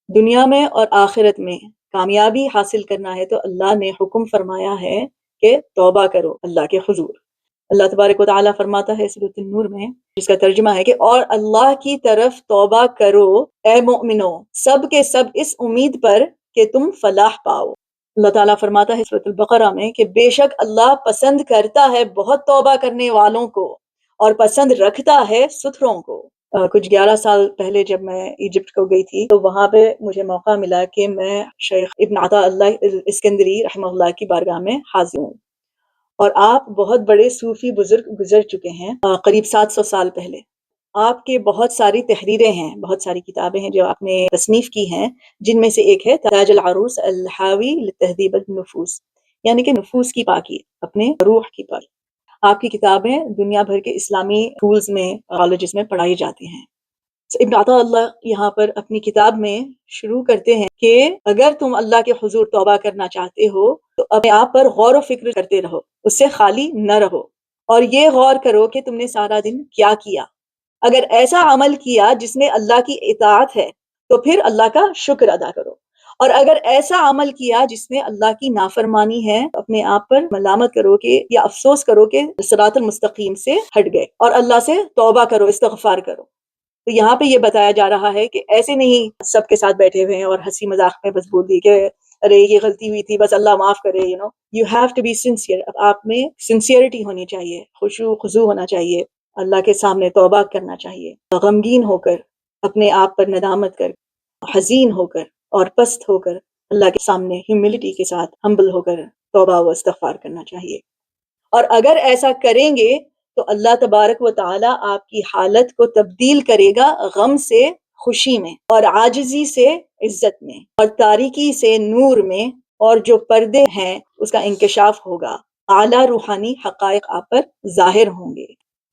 دنیا میں اور آخرت میں کامیابی حاصل کرنا ہے تو اللہ نے حکم فرمایا ہے کہ توبہ کرو اللہ کے حضور۔ اللہ تبارک و تعالیٰ فرماتا ہے سورۃ النور میں، جس کا ترجمہ ہے کہ اور اللہ کی طرف توبہ کرو اے مومنو، سب کے سب اس امید پر کہ تم فلاح پاؤ۔ اللہ تعالیٰ فرماتا ہے سورۃ البقرہ میں کہ بے شک اللہ پسند کرتا ہے بہت توبہ کرنے والوں کو اور پسند رکھتا ہے ستھروں کو۔ کچھ 11 سال پہلے جب میں ایجپٹ کو گئی تھی تو وہاں پہ مجھے موقع ملا کہ میں شیخ ابن عطا اللہ اسکندری رحمہ اللہ کی بارگاہ میں حاضر ہوں، اور آپ بہت بڑے صوفی بزرگ گزر چکے ہیں قریب 700 سال پہلے۔ آپ کے بہت ساری تحریریں ہیں، بہت ساری کتابیں ہیں جو آپ نے تصنیف کی ہیں، جن میں سے ایک ہے تاج العروس الحاوی لتہذیب النفوس، یعنی کہ نفوس کی پاکی، اپنے روح کی پاکی۔ آپ کی کتابیں دنیا بھر کے اسلامی اسکولز میں، کالجز میں پڑھائی جاتی ہیں۔ ابن عطا اللہ یہاں پر اپنی کتاب میں شروع کرتے ہیں کہ اگر تم اللہ کے حضور توبہ کرنا چاہتے ہو تو اپنے آپ پر غور و فکر کرتے رہو، اس سے خالی نہ رہو، اور یہ غور کرو کہ تم نے سارا دن کیا کیا۔ اگر ایسا عمل کیا جس میں اللہ کی اطاعت ہے تو پھر اللہ کا شکر ادا کرو، اور اگر ایسا عمل کیا جس میں اللہ کی نافرمانی ہے اپنے آپ پر ملامت کرو کہ یا افسوس کرو کہ صراط المستقیم سے ہٹ گئے، اور اللہ سے توبہ کرو، استغفار کرو۔ تو یہاں پہ یہ بتایا جا رہا ہے کہ ایسے نہیں سب کے ساتھ بیٹھے ہوئے ہیں اور ہنسی مذاق میں بس بول دی کہ ارے یہ غلطی ہوئی تھی بس اللہ معاف کرے، you have to be sincere. آپ میں سنسیئرٹی ہونی چاہیے، خشوع خضوع ہونا چاہیے، اللہ کے سامنے توبہ کرنا چاہیے، غمگین ہو کر، اپنے آپ پر ندامت کر، حزین ہو کر اور پست ہو کر اللہ کے سامنے ہیوملٹی کے ساتھ ہمبل ہو کر توبہ و استغفار کرنا چاہیے۔ اور اگر ایسا کریں گے تو اللہ تبارک و تعالیٰ آپ کی حالت کو تبدیل کرے گا غم سے خوشی میں، اور عاجزی سے عزت میں، اور تاریکی سے نور میں، اور جو پردے ہیں اس کا انکشاف ہوگا، اعلیٰ روحانی حقائق آپ پر ظاہر ہوں گے۔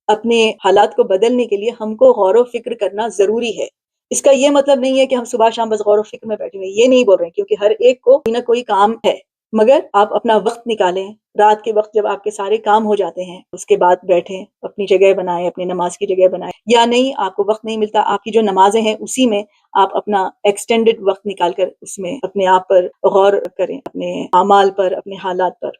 اپنے حالات کو بدلنے کے لیے ہم کو غور و فکر کرنا ضروری ہے۔ اس کا یہ مطلب نہیں ہے کہ ہم صبح شام بس غور و فکر میں بیٹھے ہوئے، یہ نہیں بول رہے ہیں، کیونکہ ہر ایک کو کوئی نہ کوئی کام ہے، مگر آپ اپنا وقت نکالیں، رات کے وقت جب آپ کے سارے کام ہو جاتے ہیں اس کے بعد بیٹھیں، اپنی جگہ بنائیں، اپنی نماز کی جگہ بنائیں، یا نہیں آپ کو وقت نہیں ملتا، آپ کی جو نمازیں ہیں اسی میں آپ اپنا ایکسٹینڈڈ وقت نکال کر اس میں اپنے آپ پر غور کریں، اپنے اعمال پر، اپنے حالات پر۔